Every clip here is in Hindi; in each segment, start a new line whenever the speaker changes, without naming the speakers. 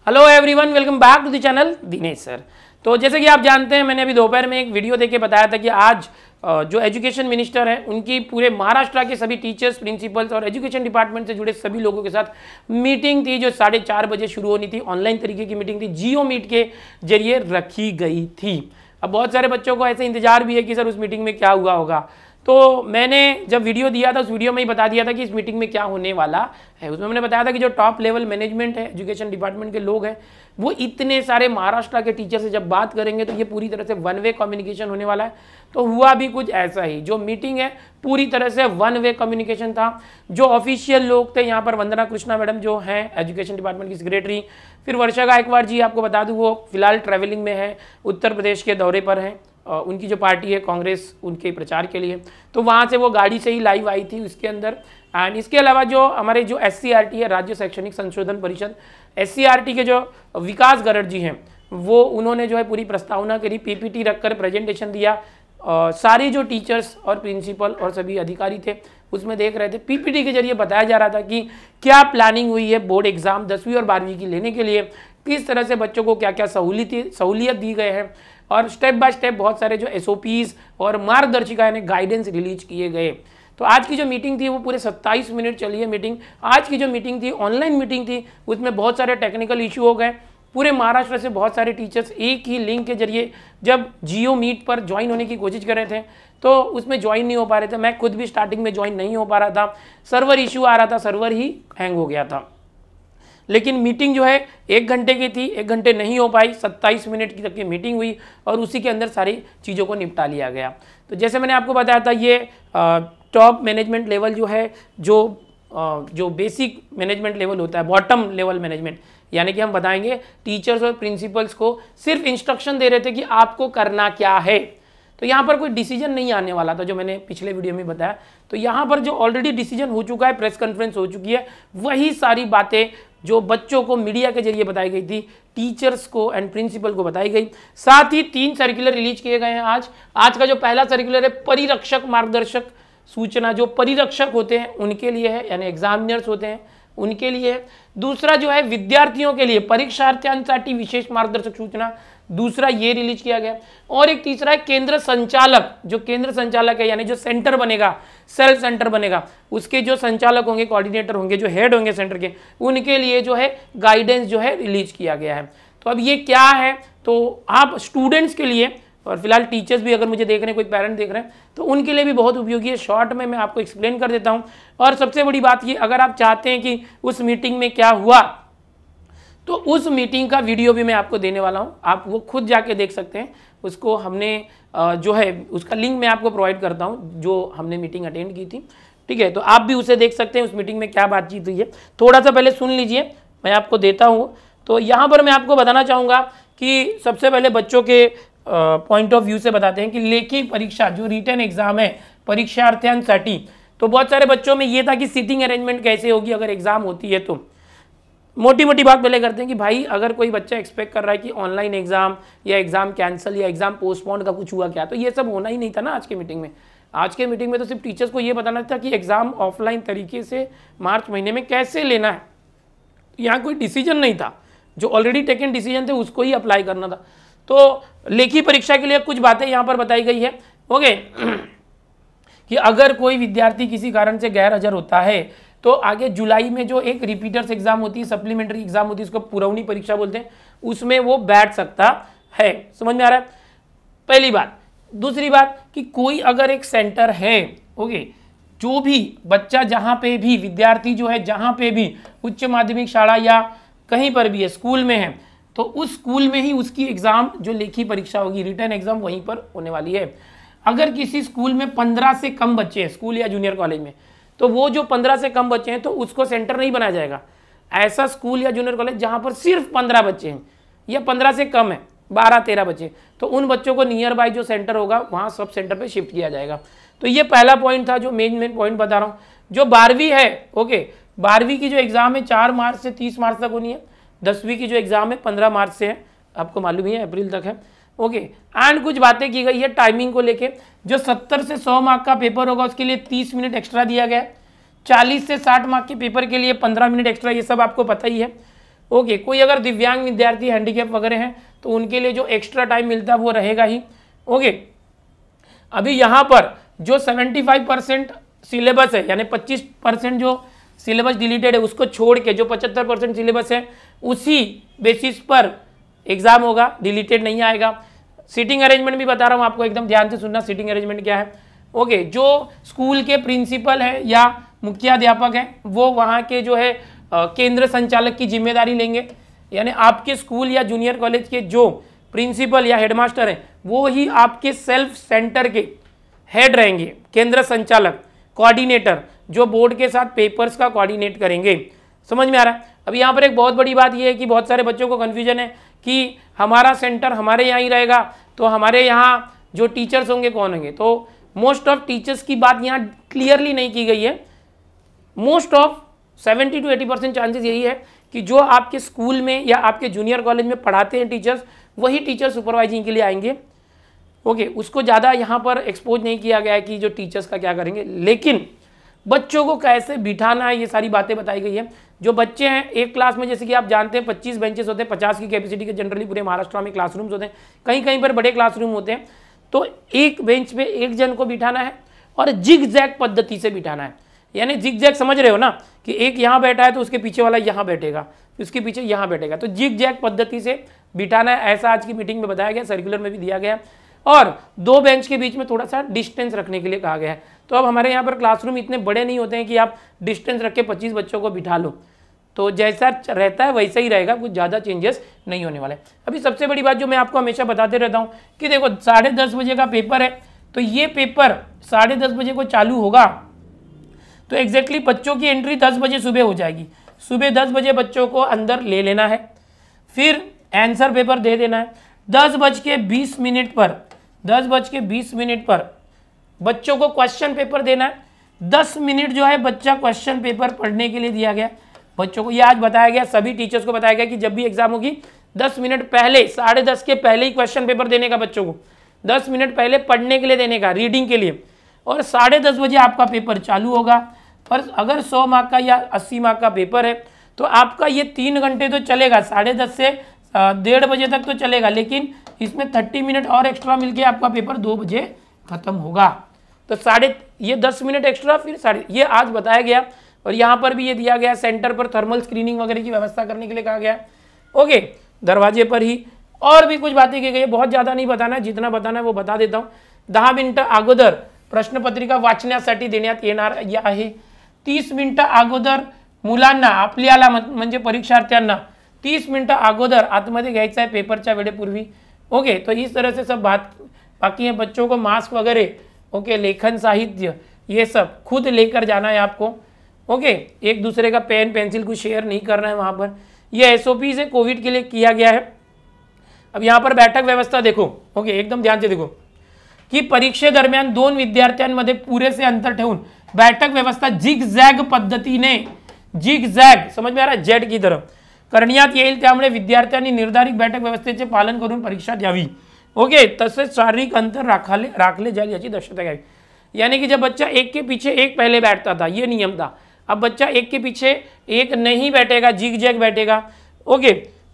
Hello everyone, welcome back to the channel Dinesh sir. तो जैसे कि आप जानते हैं, मैंने अभी दोपहर में एक वीडियो देके बताया था कि आज जो एजुकेशन मिनिस्टर हैं उनकी पूरे महाराष्ट्र के सभी टीचर्स, प्रिंसिपल्स और एजुकेशन डिपार्टमेंट से जुड़े सभी लोगों के साथ मीटिंग थी जो 4:30 बजे शुरू होनी थी। ऑनलाइन तरीके की मीटिंग थी, जियो मीट के जरिए रखी गई थी। अब बहुत सारे बच्चों को ऐसे इंतजार भी है कि सर उस मीटिंग में क्या हुआ होगा। तो मैंने जब वीडियो दिया था उस वीडियो में ही बता दिया था कि इस मीटिंग में क्या होने वाला है। उसमें मैंने बताया था कि जो टॉप लेवल मैनेजमेंट है, एजुकेशन डिपार्टमेंट के लोग हैं, वो इतने सारे महाराष्ट्र के टीचर से जब बात करेंगे तो ये पूरी तरह से वन वे कम्युनिकेशन होने वाला है। तो हुआ भी कुछ ऐसा ही, जो मीटिंग है पूरी तरह से वन वे कम्युनिकेशन था। जो ऑफिशियल लोग थे यहाँ पर, वंदना कृष्णा मैडम जो हैं एजुकेशन डिपार्टमेंट की सेक्रेटरी, फिर वर्षा गायकवाड़ जी, आपको बता दूँ वो फिलहाल ट्रैवलिंग में है, उत्तर प्रदेश के दौरे पर हैं। उनकी जो पार्टी है कांग्रेस, उनके प्रचार के लिए, तो वहाँ से वो गाड़ी से ही लाइव आई थी उसके अंदर। एंड इसके अलावा जो हमारे जो SCRT है, राज्य शैक्षणिक संशोधन परिषद, SCRT के जो विकास गरड जी हैं, वो उन्होंने जो है पूरी प्रस्तावना करी, PPT रखकर प्रेजेंटेशन दिया। सारे जो टीचर्स और प्रिंसिपल और सभी अधिकारी थे उसमें देख रहे थे। PPT के जरिए बताया जा रहा था कि क्या प्लानिंग हुई है बोर्ड एग्जाम 10वीं और 12वीं की लेने के लिए, किस तरह से बच्चों को क्या क्या सहूलियत दी गए हैं, और स्टेप बाय स्टेप बहुत सारे जो SOPs और मार्गदर्शिका यानी गाइडेंस रिलीज किए गए। तो आज की जो मीटिंग थी वो पूरे 27 मिनट चली है मीटिंग। आज की जो मीटिंग थी ऑनलाइन मीटिंग थी, उसमें बहुत सारे टेक्निकल इशू हो गए। पूरे महाराष्ट्र से बहुत सारे टीचर्स एक ही लिंक के जरिए जब जियो मीट पर ज्वाइन होने की कोशिश कर रहे थे तो उसमें ज्वाइन नहीं हो पा रहे थे। मैं खुद भी स्टार्टिंग में ज्वाइन नहीं हो पा रहा था, सर्वर इशू आ रहा था, सर्वर ही हैंग हो गया था। लेकिन मीटिंग जो है 1 घंटे की थी, 1 घंटे नहीं हो पाई, 27 मिनट की तक की मीटिंग हुई और उसी के अंदर सारी चीज़ों को निपटा लिया गया। तो जैसे मैंने आपको बताया था, ये टॉप मैनेजमेंट लेवल जो है, जो बेसिक मैनेजमेंट लेवल होता है, बॉटम लेवल मैनेजमेंट, यानी कि हम बताएंगे टीचर्स और प्रिंसिपल्स को सिर्फ इंस्ट्रक्शन दे रहे थे कि आपको करना क्या है। तो यहाँ पर कोई डिसीजन नहीं आने वाला था, जो मैंने पिछले वीडियो में बताया। तो यहाँ पर जो ऑलरेडी डिसीजन हो चुका है, प्रेस कॉन्फ्रेंस हो चुकी है, वही सारी बातें जो बच्चों को मीडिया के जरिए बताई गई थी, टीचर्स को एंड प्रिंसिपल को बताई गई। साथ ही 3 सर्कुलर रिलीज किए गए हैं आज का जो पहला सर्कुलर है, परिरक्षक मार्गदर्शक सूचना, जो परिरक्षक होते हैं उनके लिए है, यानी एग्जामिनर्स होते हैं उनके लिए है। दूसरा जो है विद्यार्थियों के लिए, परीक्षार्थ्यांसाठी विशेष मार्गदर्शक सूचना, दूसरा ये रिलीज किया गया। और एक तीसरा है केंद्र संचालक, जो केंद्र संचालक है यानी जो सेंटर बनेगा, सेल्फ सेंटर बनेगा, उसके जो संचालक होंगे, कोऑर्डिनेटर होंगे, जो हेड होंगे सेंटर के, उनके लिए जो है गाइडेंस जो है रिलीज किया गया है। तो अब ये क्या है, तो आप स्टूडेंट्स के लिए और फिलहाल टीचर्स भी अगर मुझे देख रहे हैं, कोई पेरेंट देख रहे हैं, तो उनके लिए भी बहुत उपयोगी है। शॉर्ट में मैं आपको एक्सप्लेन कर देता हूँ। और सबसे बड़ी बात ये, अगर आप चाहते हैं कि उस मीटिंग में क्या हुआ, तो उस मीटिंग का वीडियो भी मैं आपको देने वाला हूं, आप वो खुद जाके देख सकते हैं। उसको हमने जो है उसका लिंक मैं आपको प्रोवाइड करता हूं, जो हमने मीटिंग अटेंड की थी, ठीक है। तो आप भी उसे देख सकते हैं, उस मीटिंग में क्या बातचीत हुई है। थोड़ा सा पहले सुन लीजिए, मैं आपको देता हूं। तो यहाँ पर मैं आपको बताना चाहूँगा कि सबसे पहले बच्चों के पॉइंट ऑफ व्यू से बताते हैं कि लेखी परीक्षा, जो रिटन एग्जाम है परीक्षार्थ्यांसाठी, तो बहुत सारे बच्चों में ये था कि सीटिंग अरेंजमेंट कैसे होगी अगर एग्जाम होती है। तो मोटी मोटी बात पहले करते हैं कि भाई अगर कोई बच्चा एक्सपेक्ट कर रहा है कि ऑनलाइन एग्जाम या एग्जाम कैंसिल या एग्जाम पोस्टपोन का कुछ हुआ क्या, तो ये सब होना ही नहीं था ना आज के मीटिंग में। आज के मीटिंग में तो सिर्फ टीचर्स को ये बताना था कि एग्जाम ऑफलाइन तरीके से मार्च महीने में कैसे लेना है। यहाँ कोई डिसीजन नहीं था, जो ऑलरेडी टेकन डिसीजन थे उसको ही अप्लाई करना था। तो लेखी परीक्षा के लिए कुछ बातें यहाँ पर बताई गई है, ओके, कि अगर कोई विद्यार्थी किसी कारण से गैर हाजिर होता है तो आगे जुलाई में जो एक रिपीटर्स एग्जाम होती है, सप्लीमेंट्री एग्जाम होती है, उसको पुरवनी परीक्षा बोलते हैं, उसमें वो बैठ सकता है। समझ में आ रहा है, पहली बात। दूसरी बात कि कोई अगर एक सेंटर है, ओके, जो भी बच्चा जहां पे भी, विद्यार्थी जो है जहां पे भी उच्च माध्यमिक शाला या कहीं पर भी है, स्कूल में है, तो उस स्कूल में ही उसकी एग्जाम जो लेखी परीक्षा होगी, रिटन एग्जाम वहीं पर होने वाली है। अगर किसी स्कूल में 15 से कम बच्चे हैं, स्कूल या जूनियर कॉलेज में, तो वो जो 15 से कम बच्चे हैं तो उसको सेंटर नहीं बनाया जाएगा। ऐसा स्कूल या जूनियर कॉलेज जहां पर सिर्फ 15 बच्चे हैं या 15 से कम है, 12-13 बच्चे, तो उन बच्चों को नियर बाय जो सेंटर होगा वहां सब सेंटर पे शिफ्ट किया जाएगा। तो ये पहला पॉइंट था, जो मेन पॉइंट बता रहा हूँ। जो 12वीं है, ओके, 12वीं की जो एग्जाम है 4 मार्च से 30 मार्च तक होनी है। 10वीं की जो एग्जाम है 15 मार्च से है, आपको मालूम ही है, अप्रैल तक है, ओके। एंड कुछ बातें की गई है टाइमिंग को लेके। जो 70 से 100 मार्क का पेपर होगा उसके लिए 30 मिनट एक्स्ट्रा दिया गया है। 40 से 60 मार्क के पेपर के लिए 15 मिनट एक्स्ट्रा, ये सब आपको पता ही है, ओके, कोई अगर दिव्यांग विद्यार्थी हैंडीकैप वगैरह हैं तो उनके लिए जो एक्स्ट्रा टाइम मिलता है वो रहेगा ही। ओके, अभी यहाँ पर जो 75% सिलेबस है, यानी 25% जो सिलेबस डिलीटेड है उसको छोड़ के जो 75% सिलेबस है उसी बेसिस पर एग्जाम होगा, डिलीटेड नहीं आएगा। सीटिंग अरेंजमेंट भी बता रहा हूँ आपको, एकदम ध्यान से सुनना सीटिंग अरेंजमेंट क्या है। ओके, जो स्कूल के प्रिंसिपल है या मुख्याध्यापक हैं वो वहाँ के जो है केंद्र संचालक की जिम्मेदारी लेंगे, यानी आपके स्कूल या जूनियर कॉलेज के जो प्रिंसिपल या हेडमास्टर हैं वो ही आपके सेल्फ सेंटर के हेड रहेंगे, केंद्र संचालक, कोऑर्डिनेटर, जो बोर्ड के साथ पेपर्स का कोऑर्डिनेट करेंगे। समझ में आ रहा है? अब यहाँ पर एक बहुत बड़ी बात यह है कि बहुत सारे बच्चों को कन्फ्यूजन है कि हमारा सेंटर हमारे यहाँ ही रहेगा तो हमारे यहाँ जो टीचर्स होंगे कौन होंगे। तो मोस्ट ऑफ टीचर्स की बात यहाँ क्लियरली नहीं की गई है। मोस्ट ऑफ 70 to 80% चांसेस यही है कि जो आपके स्कूल में या आपके जूनियर कॉलेज में पढ़ाते हैं टीचर्स, वही टीचर सुपरवाइजिंग के लिए आएंगे। ओके, उसको ज़्यादा यहाँ पर एक्सपोज नहीं किया गया है कि जो टीचर्स का क्या करेंगे, लेकिन बच्चों को कैसे बिठाना है ये सारी बातें बताई गई है। जो बच्चे हैं एक क्लास में, जैसे कि आप जानते हैं 25 बेंचेस होते हैं, 50 की कैपेसिटी के जनरली पूरे महाराष्ट्र में क्लासरूम्स होते हैं, कहीं कहीं पर बड़े क्लासरूम होते हैं। तो एक बेंच पे एक जन को बिठाना है और जिग जैग पद्धति से बिठाना है। यानी जिग जैग समझ रहे हो ना, कि एक यहाँ बैठा है तो उसके पीछे वाला यहाँ बैठेगा, उसके पीछे यहाँ बैठेगा, तो जिग जैग पद्धति से बिठाना है। ऐसा आज की मीटिंग में बताया गया, सर्कुलर में भी दिया गया। और दो बेंच के बीच में थोड़ा सा डिस्टेंस रखने के लिए कहा गया है। तो अब हमारे यहाँ पर क्लासरूम इतने बड़े नहीं होते हैं कि आप डिस्टेंस रख के 25 बच्चों को बिठा लो, तो जैसा रहता है वैसा ही रहेगा, कुछ ज़्यादा चेंजेस नहीं होने वाले। अभी सबसे बड़ी बात जो मैं आपको हमेशा बताते रहता हूँ कि देखो 10:30 बजे का पेपर है, तो ये पेपर 10:30 बजे को चालू होगा, तो एग्जैक्टली बच्चों की एंट्री 10 बजे सुबह हो जाएगी। सुबह 10 बजे बच्चों को अंदर ले लेना है, फिर आंसर पेपर दे देना है। 10:20 पर 10:20 पर बच्चों को क्वेश्चन पेपर देना है। 10 मिनट जो है बच्चा क्वेश्चन पेपर पढ़ने के लिए दिया गया बच्चों को। ये आज बताया गया, सभी टीचर्स को बताया गया कि जब भी एग्जाम होगी 10 मिनट पहले, 10:30 के पहले ही क्वेश्चन पेपर देने का, बच्चों को 10 मिनट पहले पढ़ने के लिए देने का, रीडिंग के लिए। और 10:30 बजे आपका पेपर चालू होगा। और अगर 100 मार्क का या 80 मार्क का पेपर है तो आपका ये 3 घंटे तो चलेगा, 10:30 से 1:30 बजे तक तो चलेगा, लेकिन इसमें 30 मिनट और एक्स्ट्रा मिलके आपका पेपर 2 बजे खत्म होगा। तो ये 10 मिनट एक्स्ट्रा, फिर ये आज बताया गया। और यहाँ पर भी ये दिया गया, सेंटर पर थर्मल स्क्रीनिंग वगैरह की व्यवस्था करने के लिए कहा गया। ओके, दरवाजे पर ही और भी कुछ बातें की गई है, बहुत ज़्यादा नहीं बताना है, जितना बताना है वो बता देता हूँ। 10 मिनिटं अगोदर प्रश्नपत्रिका वाचण्यासाठी देण्यात येणार आहे। 30 मिनिटं अगोदर मुलांना, आपल्याला म्हणजे परीक्षार्थ्यांना 30 मिनिटं अगोदर आतमध्ये घ्यायचा है पेपरच्या वेळेपूर्वी। ओके, तो इस तरह से सब बात बाकी है। बच्चों को मास्क वगैरह, ओके, लेखन साहित्य ये सब खुद लेकर जाना है आपको। ओके, एक दूसरे का पेन पेंसिल कुछ शेयर नहीं करना है वहाँ पर। ये SOP से कोविड के लिए किया गया है। अब यहाँ पर बैठक व्यवस्था देखो, ओके, एकदम ध्यान से देखो की परीक्षेदरम्यान 2 विद्यार्थ्यांमध्ये पुरेसे अंतर ठेवून बैठक व्यवस्था झिग झॅग पद्धतीने, झिग झॅग समझ में आ रहा है, जेड की तरफ करण्यात येईल, त्यामुळे विद्यार्थ्यांनी निर्धारित बैठक व्यवस्थेचे पालन करून परीक्षा द्यावी। ओके, तसेच शारीरिक अंतर राखले जाईल याची दक्षता घ्यावी। यानी कि जब बच्चा एक के पीछे एक पहले बैठता था, ये नियम था, अब बच्चा एक के पीछे एक नहीं बैठेगा, झिग झैग बैठेगा। ओके,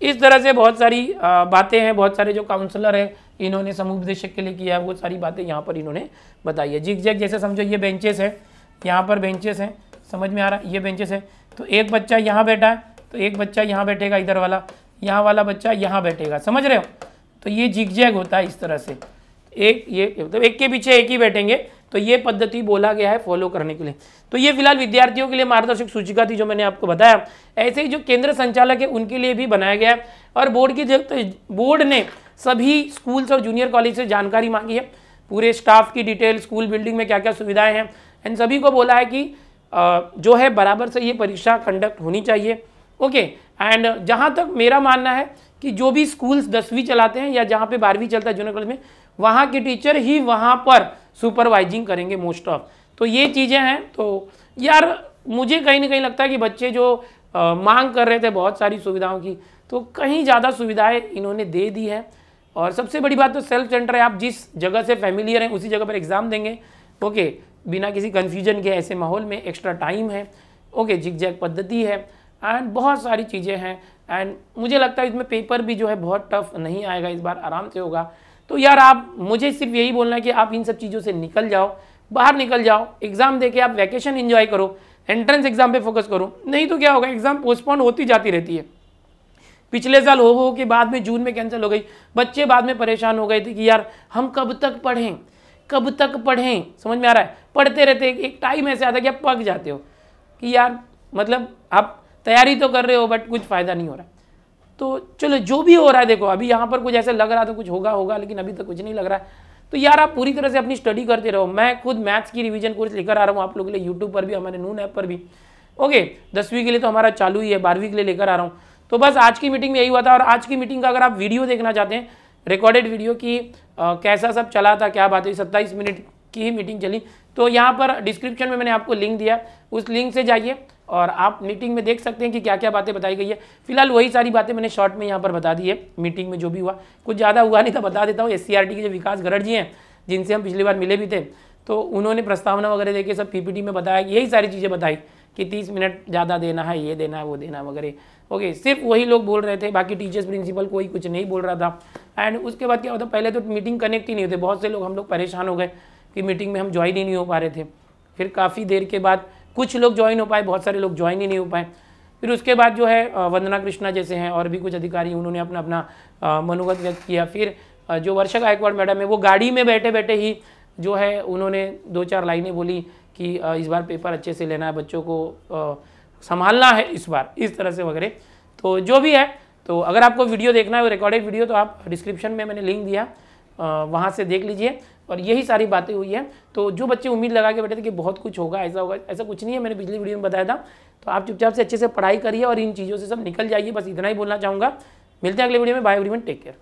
इस तरह से बहुत सारी बातें हैं, बहुत सारे जो काउंसलर हैं इन्होंने समुपदेशक के लिए किया है, वो सारी बातें यहाँ पर इन्होंने बताई है। झिग झैग जैसे समझो ये बेंचेस है, यहाँ पर बेंचेस हैं, समझ में आ रहा है, ये बेंचेस है, तो एक बच्चा यहाँ बैठा है तो एक बच्चा यहाँ बैठेगा, इधर वाला, यहाँ वाला बच्चा यहाँ बैठेगा, समझ रहे हो। तो ये झिग झैग होता है इस तरह से, ये मतलब एक के पीछे एक ही बैठेंगे, तो ये पद्धति बोला गया है फॉलो करने के लिए। तो ये फिलहाल विद्यार्थियों के लिए मार्गदर्शक सूचिका थी जो मैंने आपको बताया। ऐसे ही जो केंद्र संचालक है उनके लिए भी बनाया गया है। और बोर्ड ने सभी स्कूल्स और जूनियर कॉलेज से जानकारी मांगी है, पूरे स्टाफ की डिटेल, स्कूल बिल्डिंग में क्या क्या सुविधाएं हैं, इन सभी को बोला है कि जो है बराबर से ये परीक्षा कंडक्ट होनी चाहिए। ओके, एंड जहाँ तक मेरा मानना है कि जो भी स्कूल्स 10वीं चलाते हैं या जहाँ पे 12वीं चलता है जूनियर कॉलेज में, वहाँ के टीचर ही वहाँ पर सुपरवाइजिंग करेंगे मोस्ट ऑफ। तो ये चीज़ें हैं। तो यार मुझे कहीं ना कहीं लगता है कि बच्चे जो मांग कर रहे थे बहुत सारी सुविधाओं की, तो कहीं ज़्यादा सुविधाएं इन्होंने दे दी है। और सबसे बड़ी बात तो सेल्फ सेंटर है, आप जिस जगह से फैमिलियर हैं उसी जगह पर एग्ज़ाम देंगे। ओके, बिना किसी कन्फ्यूजन के, ऐसे माहौल में एक्स्ट्रा टाइम है। ओके, झिग झैग पद्धति है एंड बहुत सारी चीज़ें हैं एंड मुझे लगता है इसमें पेपर भी जो है बहुत टफ नहीं आएगा, इस बार आराम से होगा। तो यार आप, मुझे सिर्फ यही बोलना है कि आप इन सब चीज़ों से निकल जाओ, बाहर निकल जाओ, एग्जाम दे के आप वैकेशन एंजॉय करो, एंट्रेंस एग्जाम पे फोकस करो। नहीं तो क्या होगा, एग्जाम पोस्टपोन होती जाती रहती है। पिछले साल हो के बाद में जून में कैंसिल हो गई, बच्चे बाद में परेशान हो गए थे कि यार हम कब तक पढ़ें, कब तक पढ़ें, समझ में आ रहा है। पढ़ते रहते एक टाइम ऐसे आता है कि आप पक जाते हो कि यार मतलब आप तैयारी तो कर रहे हो बट कुछ फ़ायदा नहीं हो रहा। तो चलो जो भी हो रहा है, देखो अभी यहाँ पर कुछ ऐसे लग रहा था कुछ होगा, लेकिन अभी तक कुछ नहीं लग रहा है। तो यार आप पूरी तरह से अपनी स्टडी करते रहो। मैं खुद मैथ्स की रिवीजन कोर्स लेकर आ रहा हूँ आप लोगों के लिए, यूट्यूब पर भी, हमारे नून ऐप पर भी। ओके, 10वीं के लिए तो हमारा चालू ही है, 12वीं के लिए लेकर आ रहा हूँ। तो बस आज की मीटिंग में यही हुआ था। और आज की मीटिंग का अगर आप वीडियो देखना चाहते हैं, रिकॉर्डेड वीडियो की कैसा सब चला था, क्या बात हुई, 27 मिनट की ही मीटिंग चली, तो यहाँ पर डिस्क्रिप्शन में मैंने आपको लिंक दिया, उस लिंक से जाइए और आप मीटिंग में देख सकते हैं कि क्या क्या बातें बताई गई है। फिलहाल वही सारी बातें मैंने शॉर्ट में यहाँ पर बता दी है। मीटिंग में जो भी हुआ, कुछ ज़्यादा हुआ नहीं था, बता देता हूँ। SCRT के जो विकास गरड़ जी हैं, जिनसे हम पिछली बार मिले भी थे, तो उन्होंने प्रस्तावना वगैरह देके सब PPT में बताया, यही सारी चीज़ें बताई कि 30 मिनट ज़्यादा देना है, ये देना है, वो देना है वगैरह। ओके, सिर्फ वही लोग बोल रहे थे, बाकी टीचर्स प्रिंसिपल कोई कुछ नहीं बोल रहा था। एंड उसके बाद क्या होता, पहले तो मीटिंग कनेक्ट ही नहीं होते, बहुत से लोग हम लोग परेशान हो गए कि मीटिंग में हम ज्वाइन ही नहीं हो पा रहे थे। फिर काफ़ी देर के बाद कुछ लोग ज्वाइन हो पाए, बहुत सारे लोग ज्वाइन ही नहीं हो पाए। फिर उसके बाद जो है वंदना कृष्णा जैसे हैं और भी कुछ अधिकारी, उन्होंने अपना अपना मनोगत व्यक्त किया। फिर जो वर्षा गायकवाड़ मैडम है, वो गाड़ी में बैठे बैठे ही जो है उन्होंने 2-4 लाइनें बोली कि इस बार पेपर अच्छे से लेना है, बच्चों को संभालना है इस बार, इस तरह से वगैरह। तो जो भी है, तो अगर आपको वीडियो देखना है, वो रिकॉर्डेड वीडियो, तो आप डिस्क्रिप्शन में मैंने लिंक दिया, वहाँ से देख लीजिए। और यही सारी बातें हुई हैं। तो जो बच्चे उम्मीद लगा के बैठे थे कि बहुत कुछ होगा, ऐसा होगा, ऐसा कुछ नहीं है, मैंने पिछली वीडियो में बताया था। तो आप चुपचाप से अच्छे से पढ़ाई करिए और इन चीज़ों से सब निकल जाइए, बस इतना ही बोलना चाहूँगा। मिलते हैं अगले वीडियो में, बाय एवरीवन, टेक केयर।